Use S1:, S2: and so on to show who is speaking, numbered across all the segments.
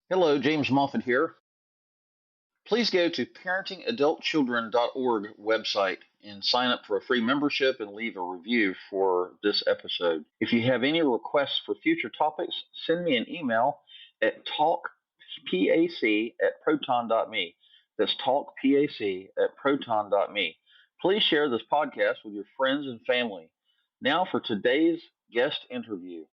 S1: Hello, James Moffat here. Please go to parentingadultchildren.org website and sign up for a free membership and leave a review for this episode. If you have any requests for future topics, send me an email at talkpac@proton.me. That's talkpac@proton.me. Please share this podcast with your friends and family. Now for today's guest interview.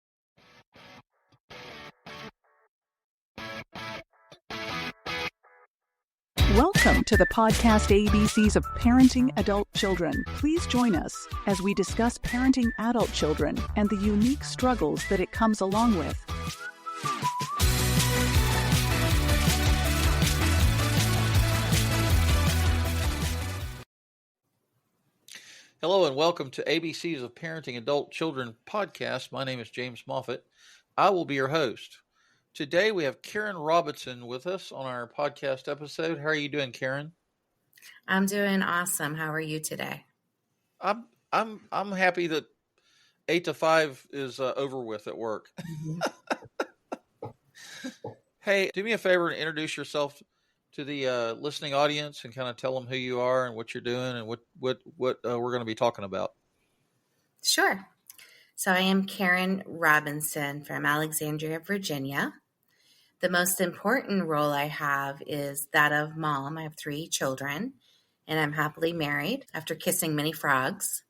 S2: Welcome to the podcast ABCs of Parenting Adult Children. Please join us as we discuss parenting adult children and the unique struggles that it comes along with.
S3: Hello and welcome to ABCs of Parenting Adult Children podcast. My name is James Moffat. I will be your host. Today we have Karen Robinson with us on our podcast episode. How are you doing, Karen?
S4: I'm doing awesome. How are you today?
S3: I'm happy that 8 to 5 is over with at work. Hey, do me a favor and introduce yourself to the listening audience and kind of tell them who you are and what you're doing and what we're going to be talking about.
S4: Sure. So I am Karen Robinson from Alexandria, Virginia. The most important role I have is that of mom. I have 3 children, and I'm happily married after kissing many frogs.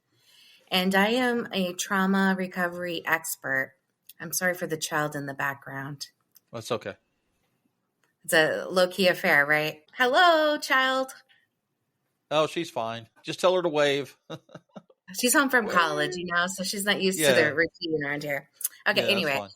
S4: And I am a trauma recovery expert. I'm sorry for the child in the background.
S3: That's okay.
S4: It's a low-key affair, right? Hello, child.
S3: Oh, she's fine. Just tell her to wave.
S4: She's home from college, so she's not used to the routine around here. Okay, anyway.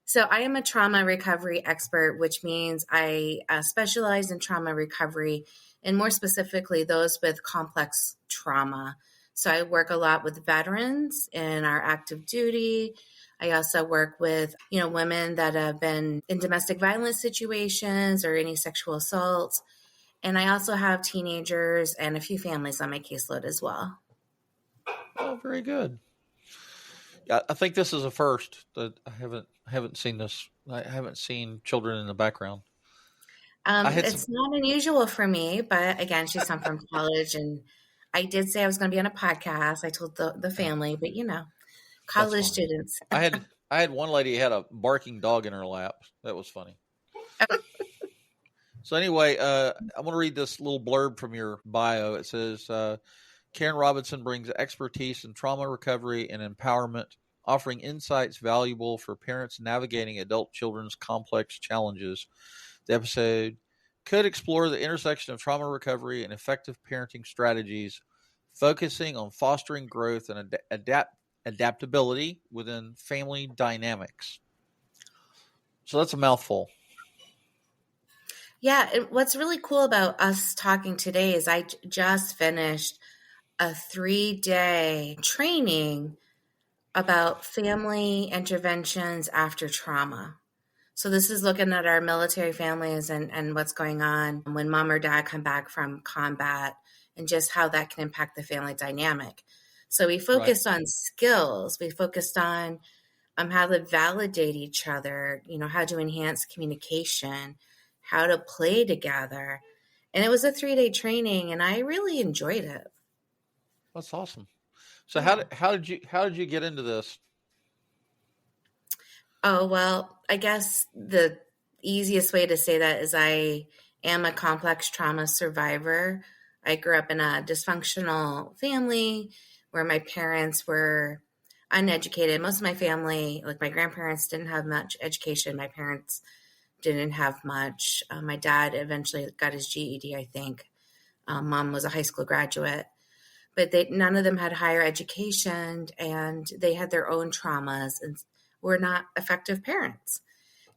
S4: So I am a trauma recovery expert, which means I specialize in trauma recovery and more specifically those with complex trauma. So I work a lot with veterans in our active duty. I also work with, women that have been in domestic violence situations or any sexual assaults. And I also have teenagers and a few families on my caseload as well.
S3: Oh, very good. Yeah, I think this is a first. That I haven't seen this. I haven't seen children in the background.
S4: It's not unusual for me, but again, she's home from college, and I did say I was going to be on a podcast. I told the family, but college students.
S3: I had one lady who had a barking dog in her lap. That was funny. So anyway, I'm going to read this little blurb from your bio. It says, Karen Robinson brings expertise in trauma recovery and empowerment, offering insights valuable for parents navigating adult children's complex challenges. The episode could explore the intersection of trauma recovery and effective parenting strategies, focusing on fostering growth and adaptability within family dynamics. So that's a mouthful.
S4: Yeah, what's really cool about us talking today is I just finished a 3-day training about family interventions after trauma. So this is looking at our military families and what's going on when mom or dad come back from combat and just how that can impact the family dynamic. So we focused on skills. We focused on how to validate each other, how to enhance communication, how to play together. And it was a 3-day training, and I really enjoyed it.
S3: That's awesome. So how did you get into this?
S4: Oh, well, I guess the easiest way to say that is I am a complex trauma survivor. I grew up in a dysfunctional family where my parents were uneducated. Most of my family, like my grandparents, didn't have much education. My parents didn't have much. My dad eventually got his GED, I think. Mom was a high school graduate. But none of them had higher education, and they had their own traumas and were not effective parents.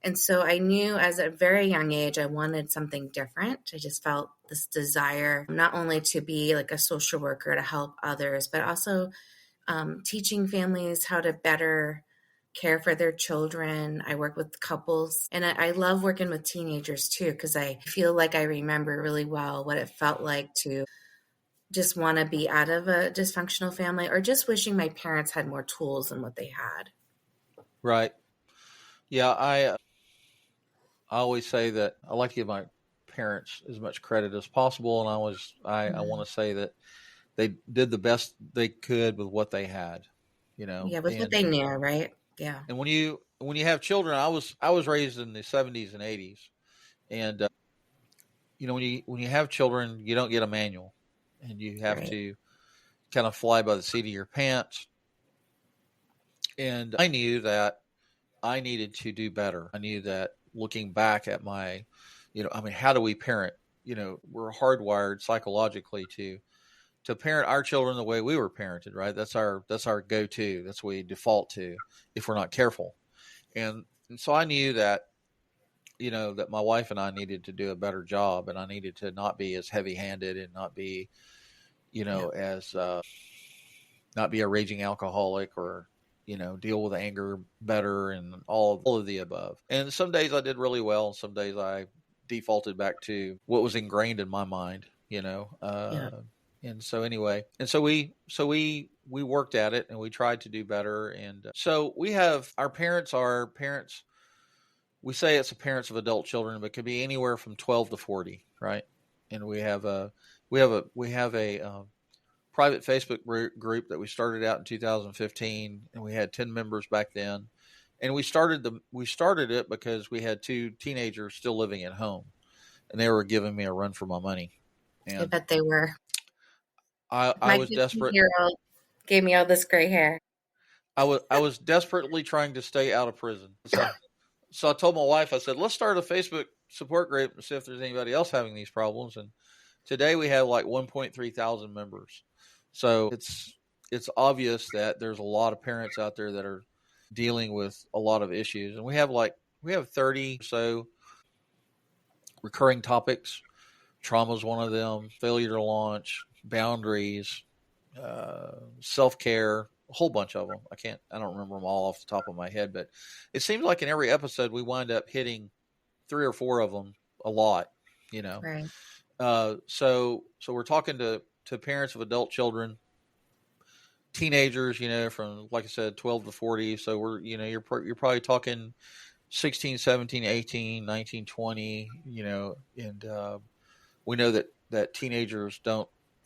S4: And so I knew as a very young age, I wanted something different. I just felt this desire not only to be like a social worker to help others, but also teaching families how to better care for their children. I work with couples, and I love working with teenagers too, because I feel like I remember really well what it felt like to just want to be out of a dysfunctional family or just wishing my parents had more tools than what they had.
S3: Right. Yeah, I always say that I like to give my parents as much credit as possible, and I want to say that they did the best they could with what they had,
S4: Yeah, with what
S3: and
S4: they knew, right? Yeah.
S3: and when you have children, I was raised in the 70s and 80s, and when you have children, you don't get a manual, and you have
S4: Right.
S3: to kind of fly by the seat of your pants. And I knew that I needed to do better. I knew that looking back at my, how do we parent? We're hardwired psychologically to parent our children the way we were parented, right? That's our go-to. That's what we default to if we're not careful. And so I knew that, that my wife and I needed to do a better job, and I needed to not be as heavy-handed and not be,
S4: Yeah.
S3: as not be a raging alcoholic, or deal with anger better, and all of the above. And some days I did really well, and some days I defaulted back to what was ingrained in my mind.
S4: Yeah.
S3: And so anyway, we worked at it, and we tried to do better. And so we have our parents are parents. We say it's the parents of adult children, but it could be anywhere from 12 to 40, right? And we have a private Facebook group that we started out in 2015, and we had 10 members back then. And we started it because we had 2 teenagers still living at home, and they were giving me a run for my money.
S4: I
S3: And
S4: bet they were.
S3: I
S4: My
S3: was desperate.
S4: 15-year-old gave me all this gray hair.
S3: I was desperately trying to stay out of prison. So I told my wife, I said, let's start a Facebook support group and see if there's anybody else having these problems. And today we have like 1.3 thousand members. So it's obvious that there's a lot of parents out there that are dealing with a lot of issues. And we have 30 or so recurring topics. Trauma is one of them, failure to launch, boundaries, self-care, a whole bunch of them. I don't remember them all off the top of my head, but it seems like in every episode we wind up hitting 3 or 4 of them a lot,
S4: Right.
S3: So we're talking to parents of adult children, teenagers, from, like I said, 12 to 40. So we're, you're probably talking 16, 17, 18, 19, 20, and we know that teenagers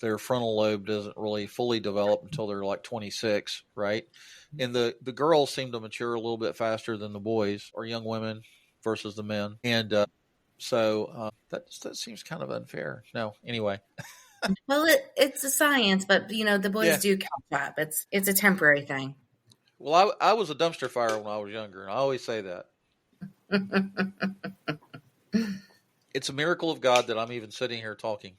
S3: their frontal lobe doesn't really fully develop until they're like 26, right? And the girls seem to mature a little bit faster than the boys or young women versus the men. And so that seems kind of unfair. No, anyway.
S4: Well, it's a science, but the boys do catch up. It's a temporary thing.
S3: Well, I was a dumpster fire when I was younger, and I always say that. It's a miracle of God that I'm even sitting here talking.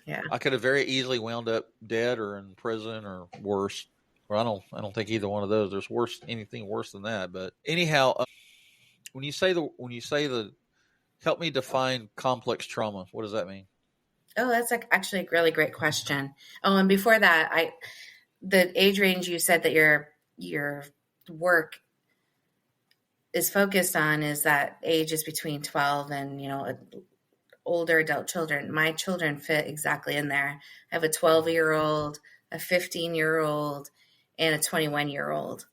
S4: Yeah.
S3: I could have very easily wound up dead or in prison or worse. Or I don't think either one of those. There's anything worse than that. But anyhow, when you say help me define complex trauma, what does that mean?
S4: Oh, that's actually a really great question. Oh, and before that, the age range you said that your work is focused on is that ages between 12 and older adult children. My children fit exactly in there. I have a 12-year-old, a 15-year-old, and a 21-year-old.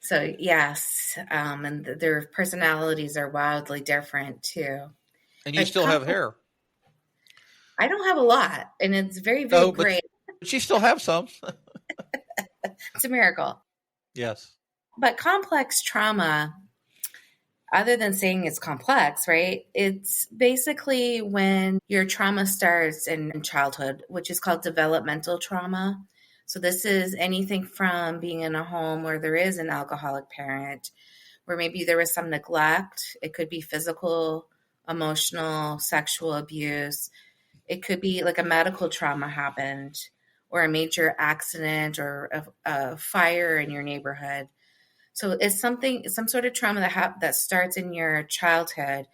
S4: So yes, and their personalities are wildly different too.
S3: And you still have hair.
S4: I don't have a lot, and it's very, very gray.
S3: But you still have some.
S4: It's a miracle.
S3: Yes.
S4: But complex trauma, other than saying it's complex, right? It's basically when your trauma starts in childhood, which is called developmental trauma. So this is anything from being in a home where there is an alcoholic parent, where maybe there was some neglect. It could be physical, emotional, sexual abuse. It could be like a medical trauma happened, or a major accident, or a fire in your neighborhood. So it's some sort of trauma that starts in your childhood.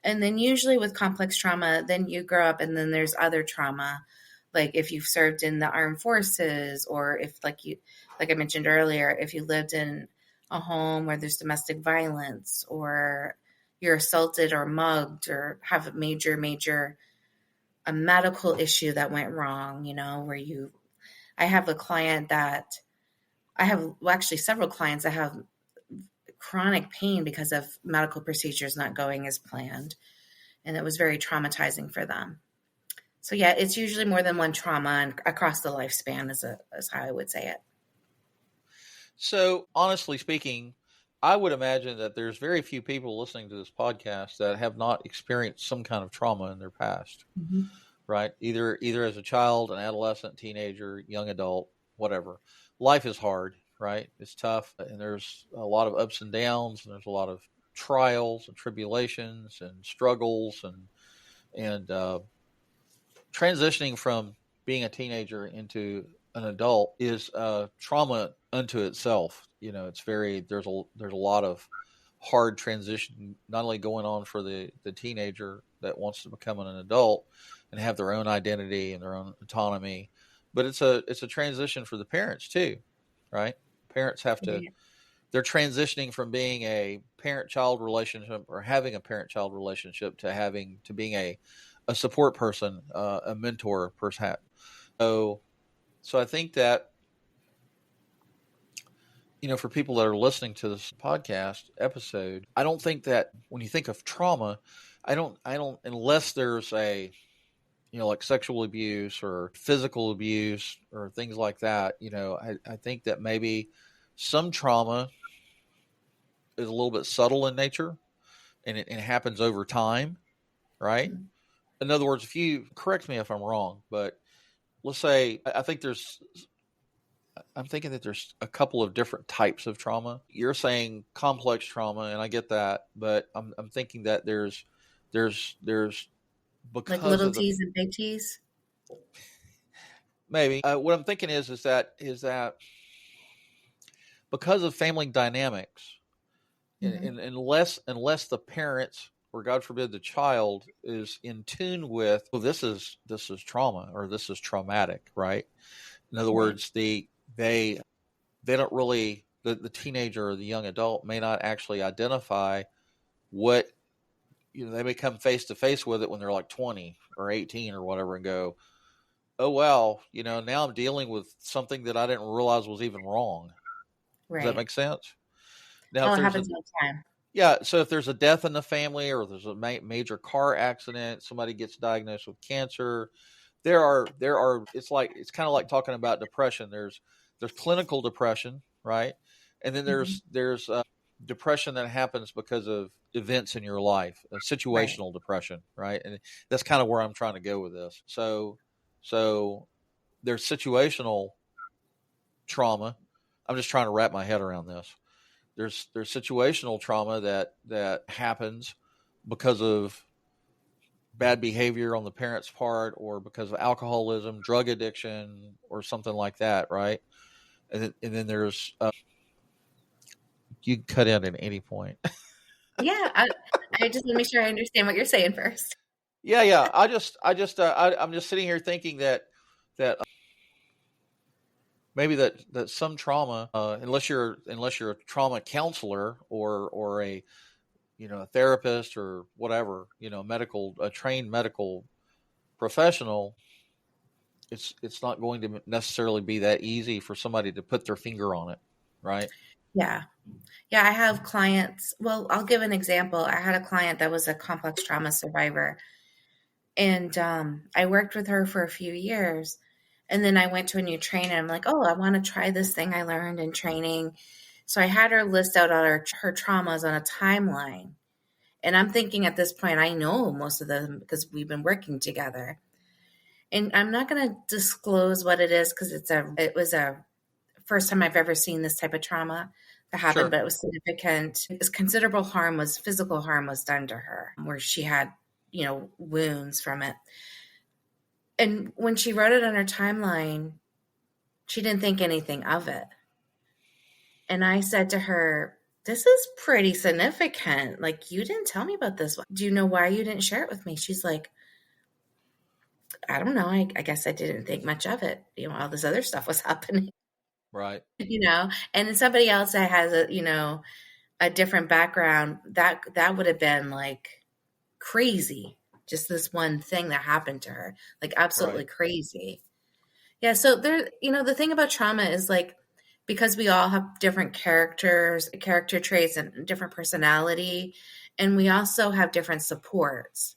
S4: And then usually with complex trauma, then you grow up and then there's other trauma. Like if you've served in the armed forces, or if like I mentioned earlier, if you lived in a home where there's domestic violence, or you're assaulted or mugged, or have a major a medical issue that went wrong, I have a client that I have, well, actually several clients that have chronic pain because of medical procedures not going as planned. And it was very traumatizing for them. So yeah, it's usually more than one trauma and across the lifespan is how I would say it.
S3: So honestly speaking, I would imagine that there's very few people listening to this podcast that have not experienced some kind of trauma in their past, right? Either as a child, an adolescent, teenager, young adult, whatever. Life is hard, right? It's tough, and there's a lot of ups and downs, and there's a lot of trials and tribulations and struggles, and transitioning from being a teenager into an adult is trauma unto itself. It's there's a lot of hard transition, not only going on for the teenager that wants to become an adult and have their own identity and their own autonomy, but it's a transition for the parents too, right? Parents have to, they're transitioning from being a parent-child relationship or having a parent-child relationship to being a support person, a mentor, perhaps. So I think that, for people that are listening to this podcast episode, I don't think that when you think of trauma, I don't, unless there's a, like sexual abuse or physical abuse or things like that, I think that maybe some trauma is a little bit subtle in nature and it happens over time, right? In other words, if you correct me if I'm wrong, but let's say, I'm thinking that there's a couple of different types of trauma. You're saying complex trauma, and I get that, but I'm thinking that there's because
S4: like little
S3: of the,
S4: T's and big T's.
S3: maybe what I'm thinking is that because of family dynamics, and unless the parents or God forbid the child is in tune with, well, this is trauma or this is traumatic, right? In other words, they don't really, the teenager or the young adult may not actually identify what, they may come face to face with it when they're like 20 or 18 or whatever and go, oh, wow, now I'm dealing with something that I didn't realize was even wrong.
S4: Right.
S3: Does that make sense? Now,
S4: it happens all the time.
S3: Yeah. So if there's a death in the family or there's a major car accident, somebody gets diagnosed with cancer, there are, it's kind of like talking about depression. There's clinical depression, right? And then there's depression that happens because of events in your life, situational depression, right? And that's kind of where I'm trying to go with this. So there's situational trauma. I'm just trying to wrap my head around this. There's situational trauma that happens because of bad behavior on the parent's part or because of alcoholism, drug addiction, or something like that, right? And then there's you can cut in at any point.
S4: Yeah, I just want to make sure I understand what you're saying first.
S3: Yeah. I'm just sitting here thinking that maybe that some trauma, unless you're a trauma counselor or a a therapist or whatever, a trained medical professional, it's not going to necessarily be that easy for somebody to put their finger on it, right?
S4: Yeah. I have clients. Well, I'll give an example. I had a client that was a complex trauma survivor, and I worked with her for a few years. And then I went to a new trainer. I'm like, oh, I want to try this thing I learned in training. So I had her list out all her traumas on a timeline. And I'm thinking at this point, I know most of them because we've been working together. And I'm not going to disclose what it is because it was a first time I've ever seen this type of trauma that happened,
S3: Sure.
S4: but it was significant. Considerable physical harm was done to her where she had, wounds from it. And when she wrote it on her timeline, she didn't think anything of it. And I said to her, this is pretty significant. Like, you didn't tell me about this. Do you know why you didn't share it with me? She's like, I don't know. I guess I didn't think much of it. All this other stuff was happening.
S3: Right.
S4: And then somebody else that has a different background, that would have been like crazy. Just this one thing that happened to her, like absolutely crazy. Yeah. So there, the thing about trauma is like because we all have different character traits and different personality, and we also have different supports.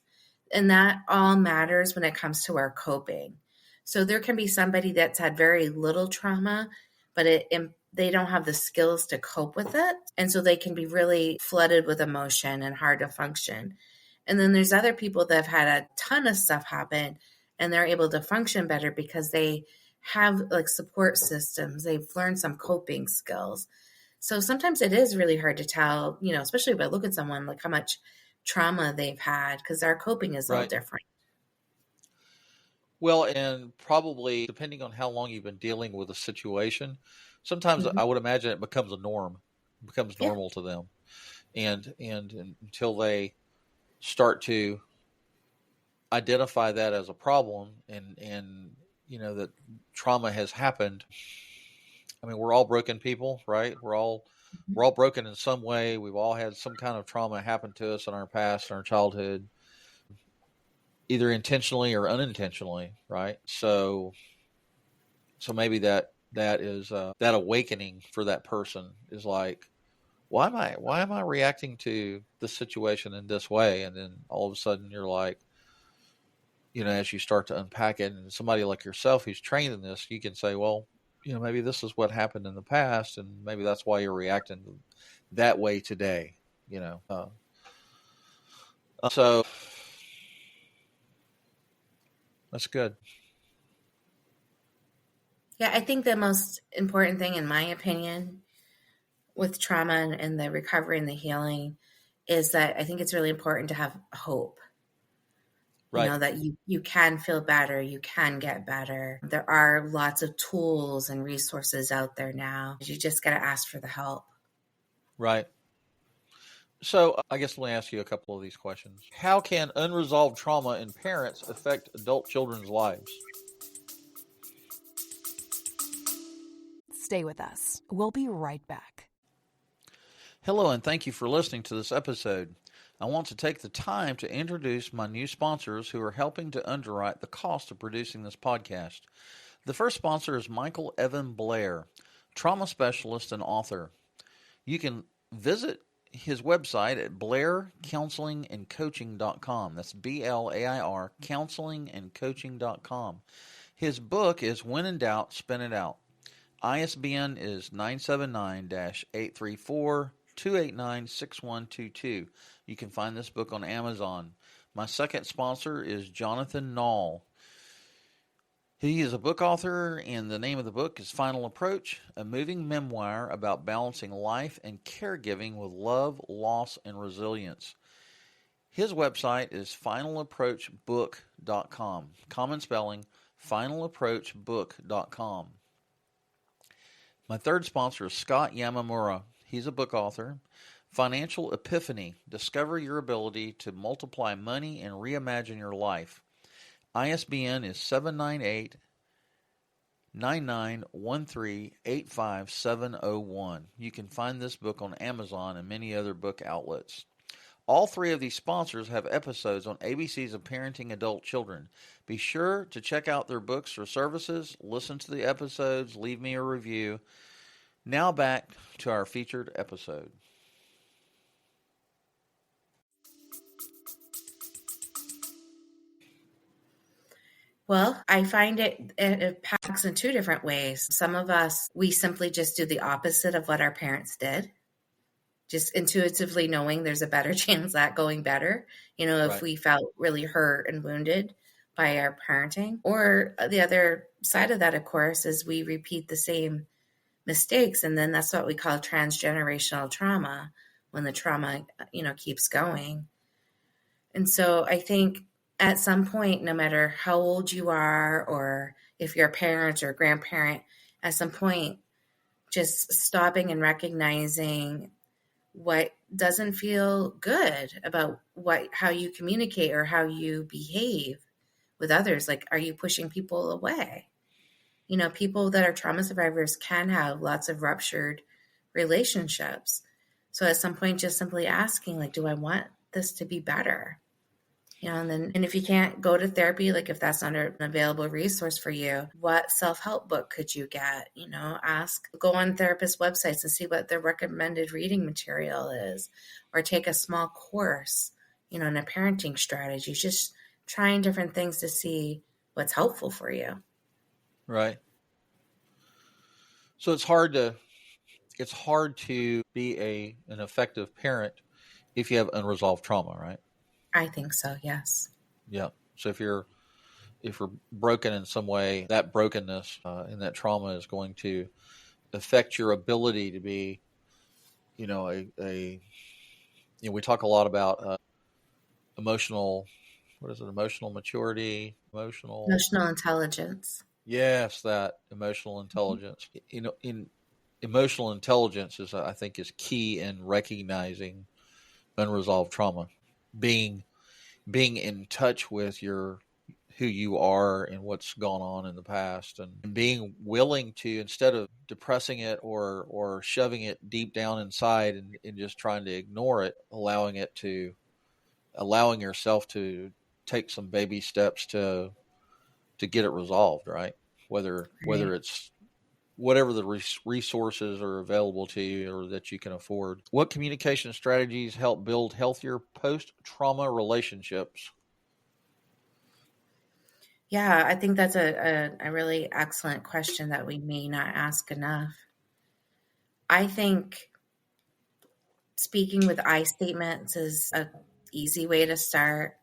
S4: And that all matters when it comes to our coping. So there can be somebody that's had very little trauma, but they don't have the skills to cope with it. And so they can be really flooded with emotion and hard to function. And then there's other people that have had a ton of stuff happen and they're able to function better because they have like support systems. They've learned some coping skills. So sometimes it is really hard to tell, especially if I look at someone, like how much trauma they've had, because our coping is all different.
S3: Well, and probably depending on how long you've been dealing with a situation, sometimes I would imagine it becomes a norm, it becomes normal to them. And until they start to identify that as a problem and that trauma has happened. I mean, we're all broken people, right? We're all broken in some way. We've all had some kind of trauma happen to us in our past, in our childhood, either intentionally or unintentionally, right? So maybe that is that awakening for that person is like, why am I reacting to this situation in this way? And then all of a sudden you're like, as you start to unpack it, and somebody like yourself who's trained in this, you can say, well, maybe this is what happened in the past, and maybe that's why you're reacting that way today. So that's good.
S4: Yeah, I think the most important thing, in my opinion, with trauma and the recovery and the healing is that I think it's really important to have hope.
S3: Right.
S4: That you can feel better, you can get better. There are lots of tools and resources out there now. You just got to ask for the help.
S3: Right. So I guess let me ask you a couple of these questions. How can unresolved trauma in parents affect adult children's lives?
S2: Stay with us. We'll be right back.
S3: Hello, and thank you for listening to this episode. I want to take the time to introduce my new sponsors who are helping to underwrite the cost of producing this podcast. The first sponsor is Michael Evan Blair, trauma specialist and author. You can visit his website at blaircounselingandcoaching.com. That's BLAIR, counselingandcoaching.com. His book is When in Doubt, Spin It Out. ISBN is 979-834-289-6122. You can find this book on Amazon. My second sponsor is Jonathan Nall. He is a book author, and the name of the book is Final Approach, a moving memoir about balancing life and caregiving with love, loss, and resilience. His website is finalapproachbook.com. Common spelling, finalapproachbook.com. My third sponsor is Scott Yamamura. He's a book author. Financial Epiphany, discover your ability to multiply money and reimagine your life. ISBN is 798-9913-85701. You can find this book on Amazon and many other book outlets. All three of these sponsors have episodes on ABCs of Parenting Adult Children. Be sure to check out their books or services, listen to the episodes, leave me a review. Now back to our featured episode.
S4: Well, I find it packs in two different ways. Some of us, we simply just do the opposite of what our parents did. Just intuitively knowing there's a better chance that going better, if we felt really hurt and wounded by our parenting. Or the other side of that, of course, is we repeat the same mistakes. And then that's what we call transgenerational trauma, when the trauma, keeps going. And so I think at some point, no matter how old you are, or if you're a parent or a grandparent, at some point, just stopping and recognizing what doesn't feel good about how you communicate or how you behave with others. Like, are you pushing people away? People that are trauma survivors can have lots of ruptured relationships. So at some point, just simply asking, like, do I want this to be better? And if you can't go to therapy, like if that's not an available resource for you, what self-help book could you get? Go on therapist websites and see what their recommended reading material is, or take a small course, in a parenting strategy, just trying different things to see what's helpful for you.
S3: Right. So it's hard to be an effective parent if you have unresolved trauma, right?
S4: I think so, yes.
S3: Yeah. So if you're broken in some way, that brokenness and that trauma is going to affect your ability to be, we talk a lot about emotional, what is it? Emotional maturity,
S4: Emotional intelligence.
S3: yes, that emotional intelligence. In emotional intelligence I think, is key in recognizing unresolved trauma, being in touch with who you are and what's gone on in the past, and being willing to, instead of depressing it or shoving it deep down inside and just trying to ignore it, allowing yourself to take some baby steps to get it resolved, right? Whether
S4: Right.
S3: it's whatever the resources are available to you or that you can afford. What communication strategies help build healthier post-trauma relationships?
S4: Yeah, I think that's a really excellent question that we may not ask enough. I think speaking with I statements is a easy way to start.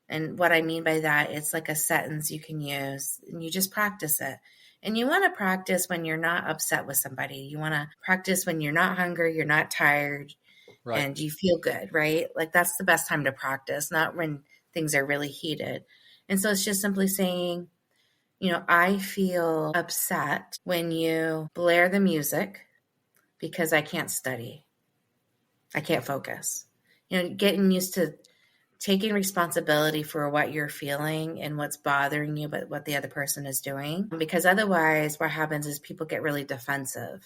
S4: And what I mean by that, it's like a sentence you can use and you just practice it. And you want to practice when you're not upset with somebody. You want to practice when you're not hungry, you're not tired,
S3: Right.
S4: and you feel good, right? Like that's the best time to practice, not when things are really heated. And so it's just simply saying, I feel upset when you blare the music because I can't study. I can't focus. Getting used to taking responsibility for what you're feeling and what's bothering you, but what the other person is doing. Because otherwise, what happens is people get really defensive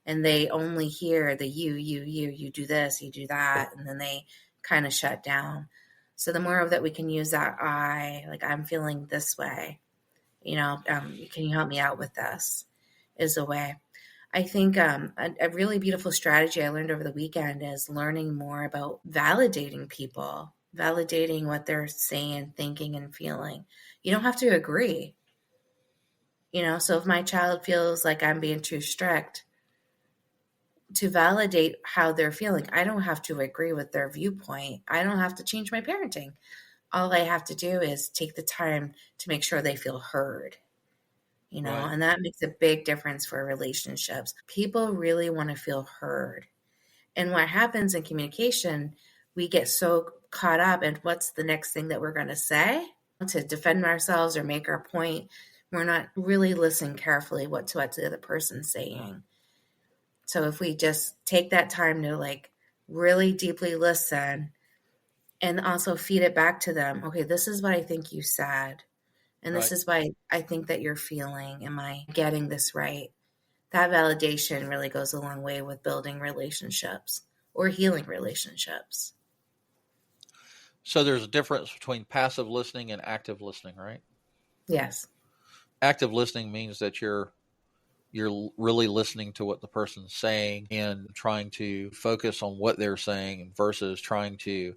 S4: and they only hear the you do this, you do that, and then they kind of shut down. So the more of that we can use that I'm feeling this way, can you help me out with this, is a way. I think a really beautiful strategy I learned over the weekend is learning more about validating people, validating what they're saying, thinking, and feeling. You don't have to agree. So if my child feels like I'm being too strict, to validate how they're feeling, I don't have to agree with their viewpoint. I don't have to change my parenting. All I have to do is take the time to make sure they feel heard.
S3: Right.
S4: And that makes a big difference for relationships. People really want to feel heard. And what happens in communication, we get so caught up in what's the next thing that we're going to say to defend ourselves or make our point. We're not really listening carefully what the other person's saying. So if we just take that time to really deeply listen and also feed it back to them. Okay, this is what I think you said. And this
S3: Right.
S4: is why I think that you're feeling. Am I getting this right? That validation really goes a long way with building relationships or healing relationships.
S3: So there's a difference between passive listening and active listening, right?
S4: Yes.
S3: Active listening means that you're really listening to what the person's saying and trying to focus on what they're saying versus trying to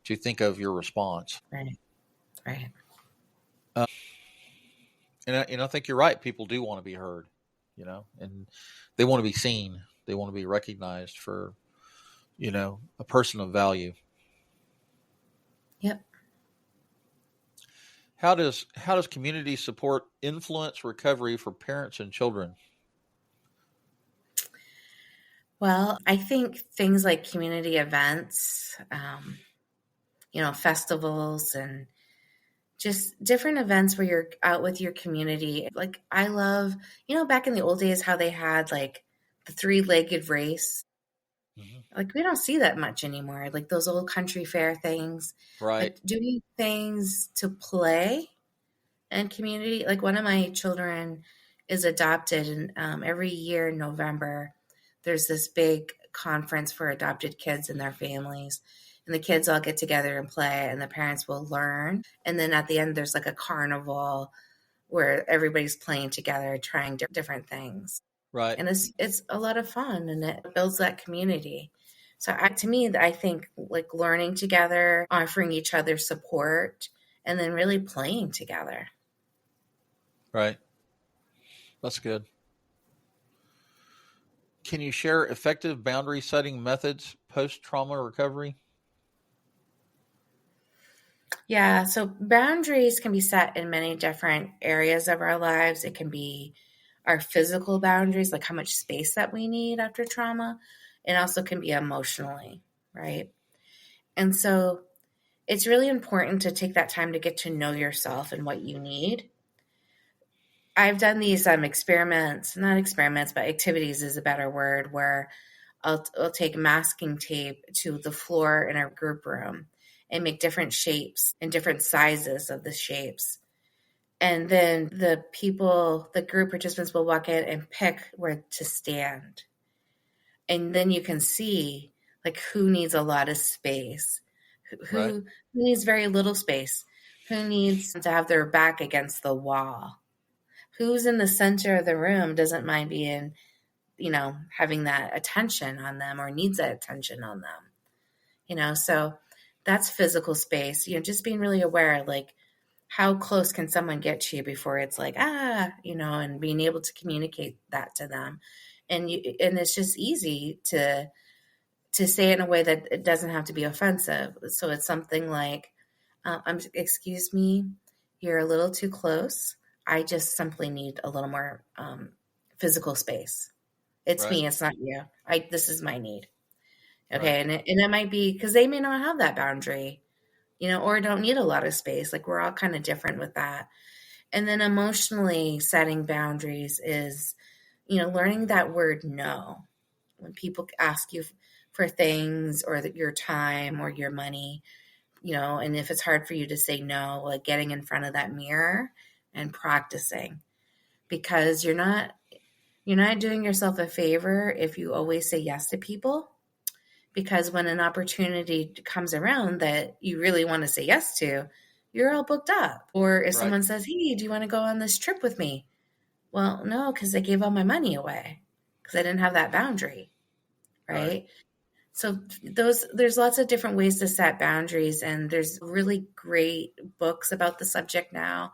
S3: think of your response.
S4: Right. Right.
S3: And I think you're right. People do want to be heard, and they want to be seen. They want to be recognized for, a person of value.
S4: Yep.
S3: How does community support influence recovery for parents and children?
S4: Well, I think things like community events, festivals and just different events where you're out with your community. Like I love, back in the old days, how they had like the 3-legged race.
S3: Mm-hmm.
S4: Like we don't see that much anymore. Like those old country fair things,
S3: Right.
S4: like doing things to play and community. Like one of my children is adopted, and every year in November, there's this big conference for adopted kids and their families. and the kids all get together and play, and the parents will learn. And then at the end, there's like a carnival where everybody's playing together, trying different things.
S3: Right.
S4: And it's a lot of fun, and it builds that community. So to me, I think like learning together, offering each other support, and then really playing together.
S3: Right. That's good. Can you share effective boundary setting methods post-trauma recovery?
S4: Yeah, so boundaries can be set in many different areas of our lives. It can be our physical boundaries, like how much space that we need after trauma. It also can be emotionally, right? And so it's really important to take that time to get to know yourself and what you need. I've done these experiments, not experiments, but activities is a better word, where I'll take masking tape to the floor in our group room and make different shapes and different sizes of the shapes. And then the group participants will walk in and pick where to stand. And then you can see like who needs a lot of space, who needs very little space, who needs to have their back against the wall, who's in the center of the room doesn't mind being, having that attention on them or needs that attention on them, so that's physical space, just being really aware, like how close can someone get to you before it's like, and being able to communicate that to them. And it's just easy to say it in a way that it doesn't have to be offensive. So it's something like, excuse me, you're a little too close. I just simply need a little more physical space. It's me. It's not you. This is my need. Okay. Right. And it might be because they may not have that boundary, or don't need a lot of space. Like we're all kind of different with that. And then emotionally setting boundaries is, learning that word no. When people ask you for things or your time or your money, and if it's hard for you to say no, like getting in front of that mirror and practicing, because you're not doing yourself a favor if you always say yes to people, because when an opportunity comes around that you really want to say yes to, you're all booked up. Or if someone says, hey, do you want to go on this trip with me? Well, no, because I gave all my money away because I didn't have that boundary. Right. So there's lots of different ways to set boundaries, and there's really great books about the subject now.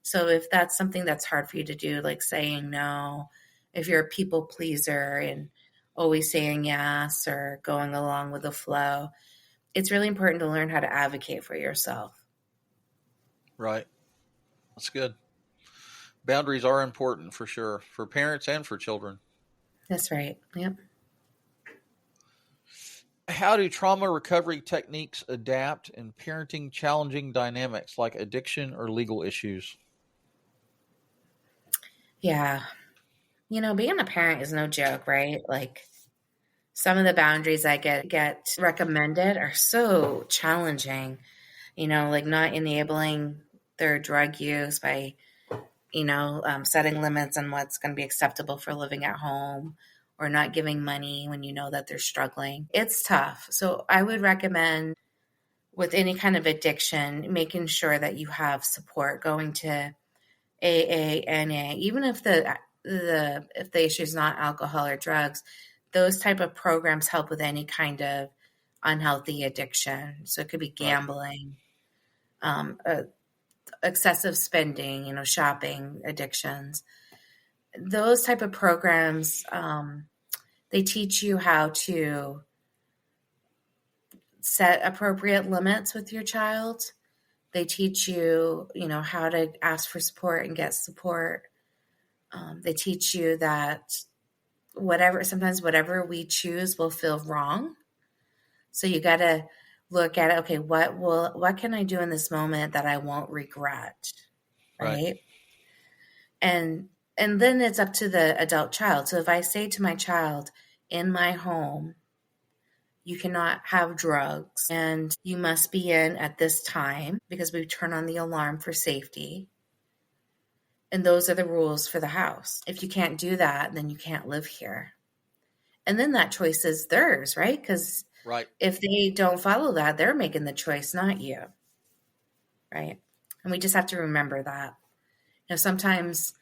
S4: So if that's something that's hard for you to do, like saying no, if you're a people pleaser and always saying yes or going along with the flow, it's really important to learn how to advocate for yourself.
S3: Right. That's good. Boundaries are important for sure, for parents and for children.
S4: That's right. Yep.
S3: How do trauma recovery techniques adapt in parenting challenging dynamics like addiction or legal issues?
S4: Yeah. Being a parent is no joke, right? Like some of the boundaries I get recommended are so challenging, like not enabling their drug use by, setting limits on what's going to be acceptable for living at home, or not giving money when you know that they're struggling. It's tough. So I would recommend with any kind of addiction, making sure that you have support, going to AA, NA, even if the issue is not alcohol or drugs, those type of programs help with any kind of unhealthy addiction. So it could be gambling, excessive spending, shopping addictions. Those type of programs, they teach you how to set appropriate limits with your child. They teach you, how to ask for support and get support. They teach you that sometimes whatever we choose will feel wrong. So you got to look at it. Okay, what can I do in this moment that I won't regret? Right. And then it's up to the adult child. So if I say to my child, in my home, you cannot have drugs and you must be in at this time because we turn on the alarm for safety. And those are the rules for the house. If you can't do that, then you can't live here. And then that choice is theirs, right? Because
S3: Right.
S4: If they don't follow that, they're making the choice, not you. Right. And we just have to remember that. Sometimes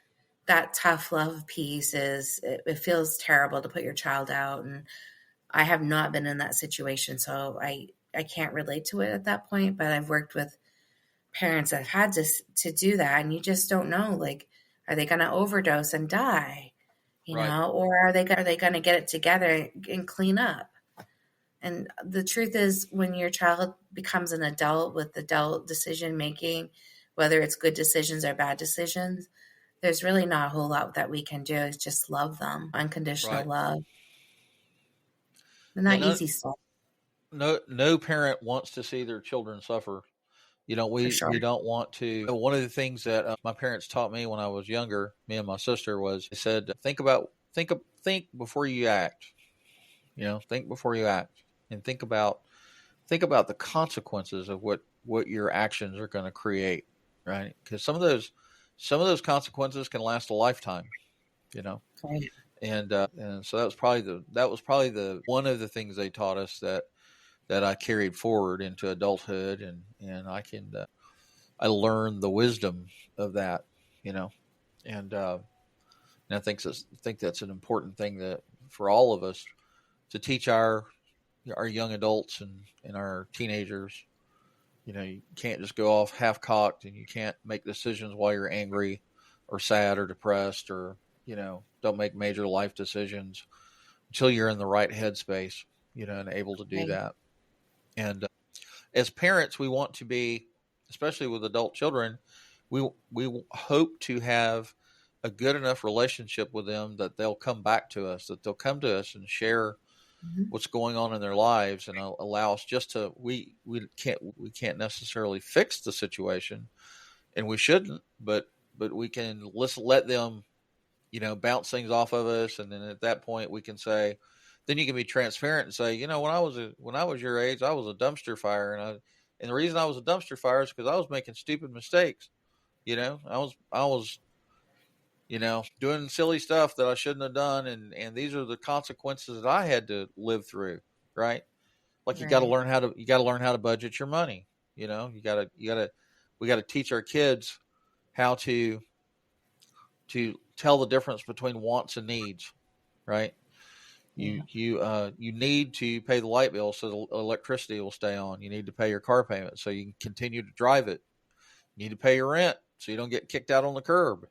S4: that tough love piece it feels terrible to put your child out. And I have not been in that situation, so I can't relate to it at that point, but I've worked with parents that have had to do that, and you just don't know, like, are they going to overdose and die,
S3: Right.
S4: or are they going to get it together and clean up? And the truth is, when your child becomes an adult with adult decision making, whether it's good decisions or bad decisions, there's really not a whole lot that we can do. It's just love them, unconditional
S3: Right.
S4: love. And
S3: Yeah.
S4: not easy stuff,
S3: No parent wants to see their children suffer.
S4: for sure.
S3: We don't want to. One of the things that my parents taught me when I was younger, me and my sister, was they said, think before you act. Think before you act, and think about the consequences of what your actions are going to create, right? Because some of those consequences can last a lifetime,
S4: Right.
S3: and so that was probably the one of the things they taught us that I carried forward into adulthood, and I learned the wisdom of that, and I think that's an important thing that for all of us to teach our young adults and our teenagers. You can't just go off half cocked, and you can't make decisions while you're angry or sad or depressed, or don't make major life decisions until you're in the right headspace, and able to do
S4: Right.
S3: that. And as parents, we want to be, especially with adult children, we hope to have a good enough relationship with them that they'll come back to us, that they'll come to us and share what's going on in their lives, and allow us just to we can't necessarily fix the situation, and we shouldn't, but we can let them bounce things off of us, and then at that point we can say, then you can be transparent and say, when I was your age, I was a dumpster fire, and the reason I was a dumpster fire is because I was making stupid mistakes. I was doing silly stuff that I shouldn't have done, and these are the consequences that I had to live through, right? Like you got to
S4: Right.
S3: learn how to budget your money. We got to teach our kids how to tell the difference between wants and needs, right?
S4: Yeah.
S3: You need to pay the light bill so the electricity will stay on. You need to pay your car payment so you can continue to drive it. You need to pay your rent so you don't get kicked out on the curb.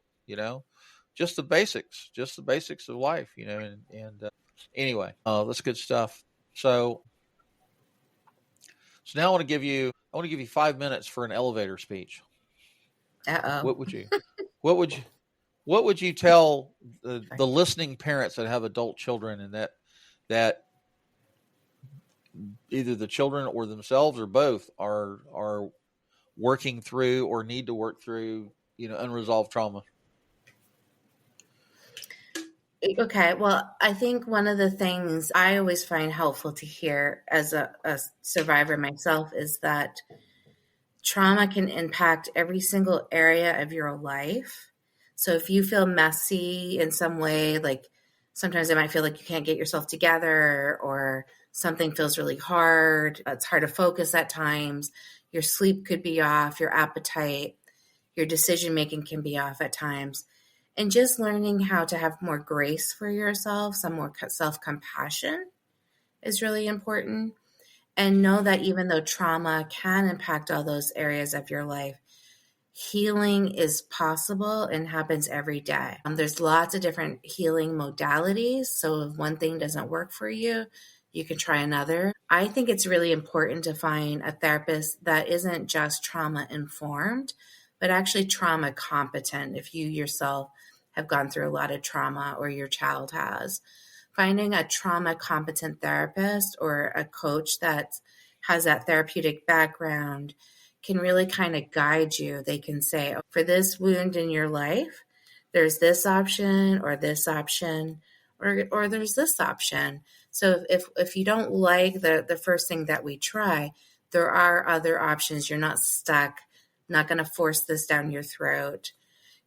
S3: Just the basics of life. Anyway, that's good stuff. So now I want to give you 5 minutes for an elevator speech.
S4: Uh-oh.
S3: What would you tell the listening parents that have adult children, and that either the children or themselves or both are working through or need to work through, unresolved trauma?
S4: Okay. Well, I think one of the things I always find helpful to hear as a survivor myself is that trauma can impact every single area of your life. So if you feel messy in some way, like sometimes it might feel like you can't get yourself together, or something feels really hard, it's hard to focus at times, your sleep could be off, your appetite, your decision making can be off at times. And just learning how to have more grace for yourself, some more self compassion is really important. And know that even though trauma can impact all those areas of your life, healing is possible and happens every day. There's lots of different healing modalities. So if one thing doesn't work for you, you can try another. I think it's really important to find a therapist that isn't just trauma informed, but actually trauma competent. If you yourself have gone through a lot of trauma, or your child has, finding a trauma competent therapist or a coach that has that therapeutic background can really kind of guide you. They can say, oh, for this wound in your life, there's this option or this option, or there's this option. So if you don't like the first thing that we try, there are other options. You're not stuck, not going to force this down your throat,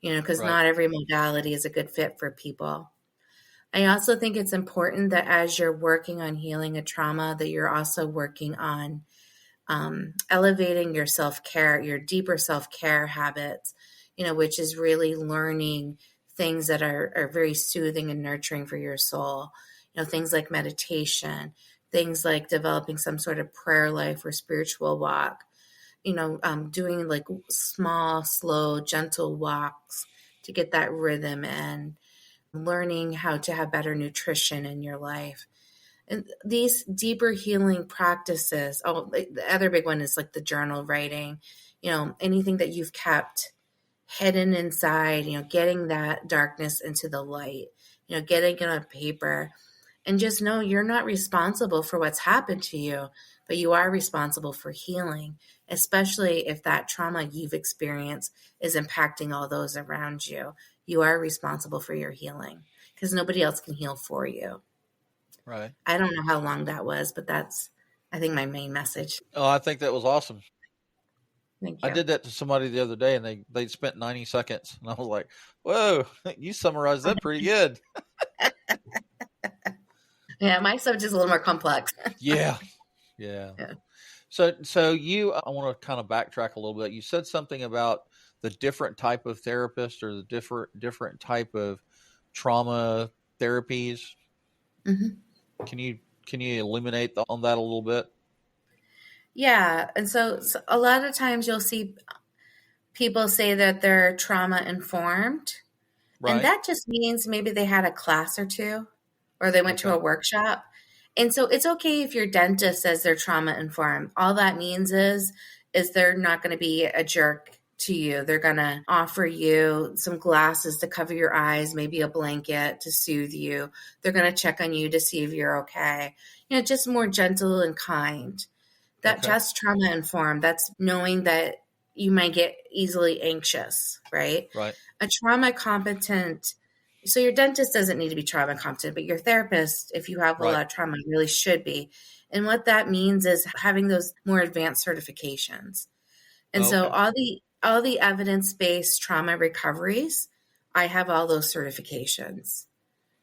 S4: because
S3: Right.
S4: not every modality is a good fit for people. I also think it's important that as you're working on healing a trauma, that you're also working on elevating your self-care, your deeper self-care habits, which is really learning things that are very soothing and nurturing for your soul. Things like meditation, things like developing some sort of prayer life or spiritual walk, doing like small, slow, gentle walks to get that rhythm and learning how to have better nutrition in your life. And these deeper healing practices, the other big one is like the journal writing, anything that you've kept hidden inside, getting that darkness into the light, getting it on paper. And just know you're not responsible for what's happened to you, but you are responsible for healing, especially if that trauma you've experienced is impacting all those around you. You are responsible for your healing because nobody else can heal for you.
S3: Right.
S4: I don't know how long that was, but that's, I think, my main message.
S3: Oh, I think that was awesome.
S4: Thank
S3: I
S4: you.
S3: did that to somebody the other day, and they spent 90 seconds, and I was like, "Whoa, you summarized that pretty good."
S4: Yeah, my subject is a little more complex.
S3: Yeah.
S4: Yeah.
S3: So I want to kind of backtrack a little bit. You said something about the different type of therapist or the different type of trauma therapies.
S4: Mm-hmm.
S3: Can you illuminate on that a little bit?
S4: Yeah. And so a lot of times you'll see people say that they're trauma informed. And
S3: Right.
S4: that just means maybe they had a class or two or they went to a
S3: Okay.
S4: workshop. And so it's okay if your dentist says they're trauma informed. All that means is they're not going to be a jerk to you. They're going to offer you some glasses to cover your eyes, maybe a blanket to soothe you. They're going to check on you to see if you're okay. Just more gentle and kind. That
S3: Okay.
S4: just trauma informed. That's knowing that you might get easily anxious, right?
S3: Right.
S4: A trauma competent, so your dentist doesn't need to be trauma competent, but your therapist, if you have a
S3: Right.
S4: lot of trauma, really should be. And what that means is having those more advanced certifications. And
S3: Oh,
S4: so
S3: okay.
S4: all the evidence-based trauma recoveries, I have all those certifications.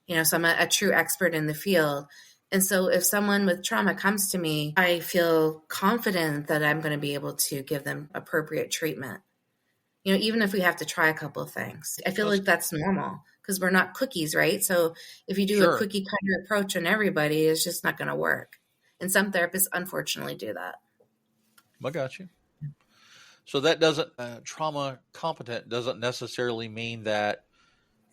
S4: So I'm a true expert in the field. And so if someone with trauma comes to me, I feel confident that I'm going to be able to give them appropriate treatment. Even if we have to try a couple of things, I feel
S3: That's
S4: like that's normal because we're not cookies, right? So if you do a
S3: sure.
S4: cookie cutter approach on everybody, it's just not going to work. And some therapists unfortunately do that.
S3: I got you. So that doesn't trauma competent doesn't necessarily mean that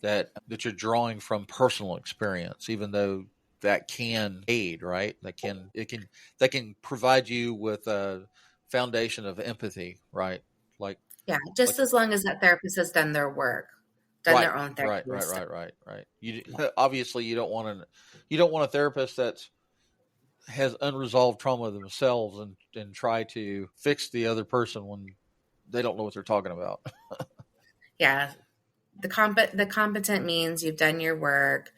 S3: you're drawing from personal experience, even though that can aid, right? That can provide you with a foundation of empathy, right? Like
S4: Yeah,
S3: like
S4: just as long as that therapist has done their work, done
S3: right,
S4: their own
S3: right,
S4: therapy and
S3: right,
S4: stuff.
S3: right, right, right. You obviously you don't want a therapist that's has unresolved trauma themselves and try to fix the other person when they don't know what they're talking about.
S4: Yeah, the competent means you've done your work.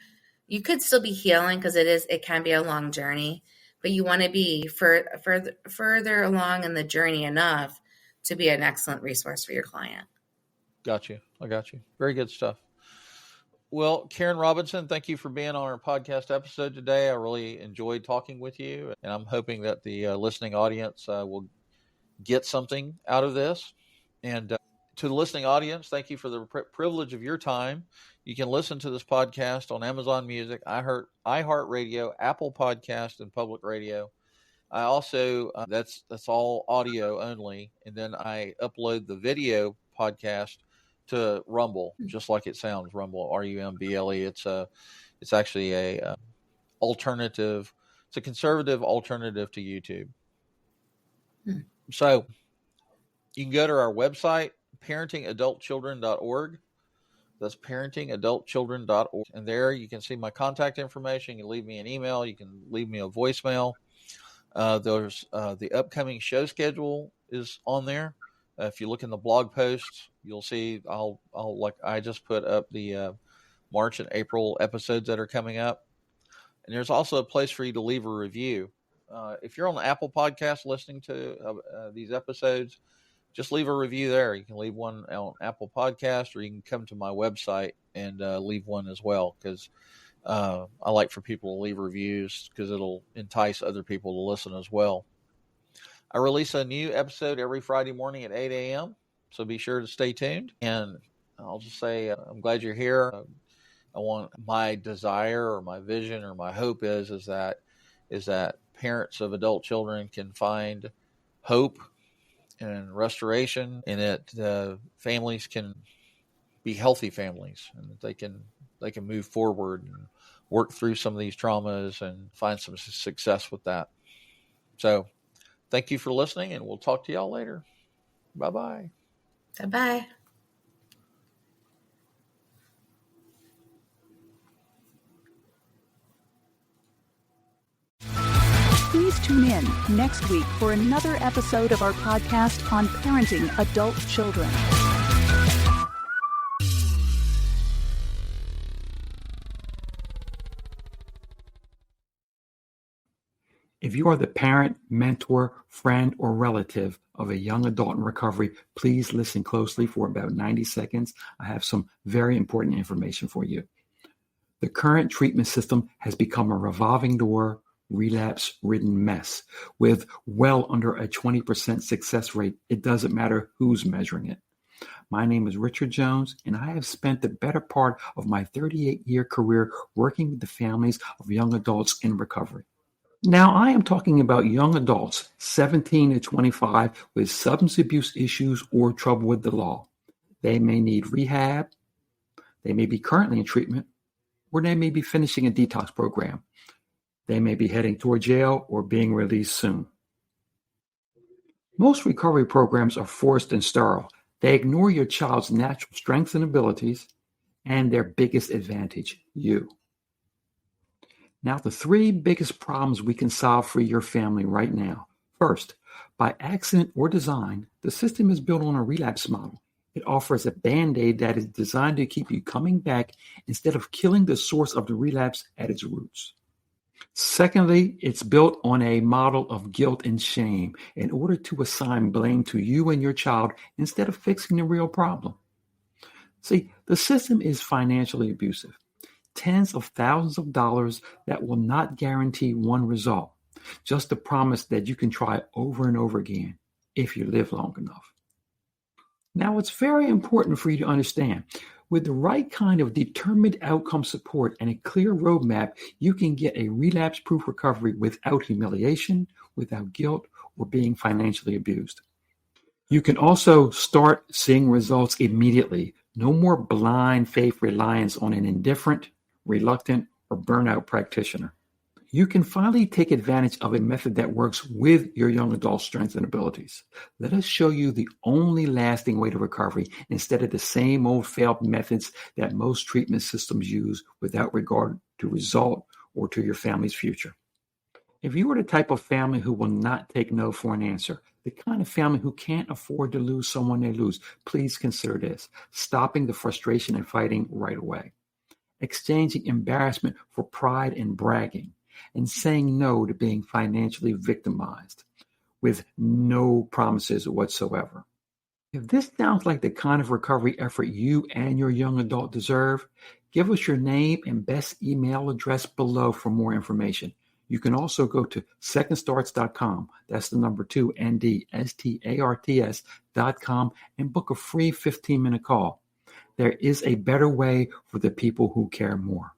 S4: You could still be healing because it can be a long journey, but you want to be further along in the journey enough to be an excellent resource for your client.
S3: Got you. I got you. Very good stuff. Well, Karen Robinson, thank you for being on our podcast episode today. I really enjoyed talking with you, and I'm hoping that the listening audience will get something out of this. And to the listening audience, thank you for the privilege of your time. You can listen to this podcast on Amazon Music, iHeartRadio, Apple Podcast, and Public Radio. I also that's all audio only, and then I upload the video podcast to Rumble, just like it sounds. Rumble, Rumble. It's actually a alternative. It's a conservative alternative to YouTube.
S4: Hmm.
S3: So you can go to our website, parentingadultchildren.org. That's parentingadultchildren.org. And there you can see my contact information. You can leave me an email. You can leave me a voicemail. There's the upcoming show schedule is on there. If you look in the blog post, you'll see I'll like I just put up the March and April episodes that are coming up. And there's also a place for you to leave a review. If you're on the Apple Podcast listening to these episodes, just leave a review there. You can leave one on Apple Podcast, or you can come to my website and leave one as well, because I like for people to leave reviews because it'll entice other people to listen as well. I release a new episode every Friday morning at 8 a.m., so be sure to stay tuned. And I'll just say I'm glad you're here. I want my desire or my vision or my hope is that parents of adult children can find hope and restoration, and that families can be healthy families, and that they can move forward and work through some of these traumas and find some success with that. So thank you for listening, and we'll talk to y'all later. Bye-bye.
S4: Bye-bye.
S2: Please tune in next week for another episode of our podcast on parenting adult children.
S5: If you are the parent, mentor, friend, or relative of a young adult in recovery, please listen closely for about 90 seconds. I have some very important information for you. The current treatment system has become a revolving door, relapse-ridden mess with well under a 20% success rate. It doesn't matter who's measuring it. My name is Richard Jones, and I have spent the better part of my 38-year career working with the families of young adults in recovery. Now, I am talking about young adults, 17 to 25, with substance abuse issues or trouble with the law. They may need rehab, they may be currently in treatment, or they may be finishing a detox program. They may be heading toward jail or being released soon. Most recovery programs are forced and sterile. They ignore your child's natural strengths and abilities and their biggest advantage, you. Now, the three biggest problems we can solve for your family right now. First, by accident or design, the system is built on a relapse model. It offers a Band-Aid that is designed to keep you coming back instead of killing the source of the relapse at its roots. Secondly, it's built on a model of guilt and shame in order to assign blame to you and your child instead of fixing the real problem. See, the system is financially abusive. Tens of thousands of dollars that will not guarantee one result, just the promise that you can try over and over again if you live long enough. Now, it's very important for you to understand, with the right kind of determined outcome support and a clear roadmap, you can get a relapse-proof recovery without humiliation, without guilt, or being financially abused. You can also start seeing results immediately. No more blind faith reliance on an indifferent, reluctant, or burnout practitioner. You can finally take advantage of a method that works with your young adult strengths and abilities. Let us show you the only lasting way to recovery instead of the same old failed methods that most treatment systems use without regard to result or to your family's future. If you are the type of family who will not take no for an answer, the kind of family who can't afford to lose someone they lose, please consider this: stopping the frustration and fighting right away, exchanging embarrassment for pride and bragging, and saying no to being financially victimized with no promises whatsoever. If this sounds like the kind of recovery effort you and your young adult deserve, give us your name and best email address below for more information. You can also go to secondstarts.com, that's the number 2, NDSTARTS.com, and book a free 15-minute call. There is a better way for the people who care more.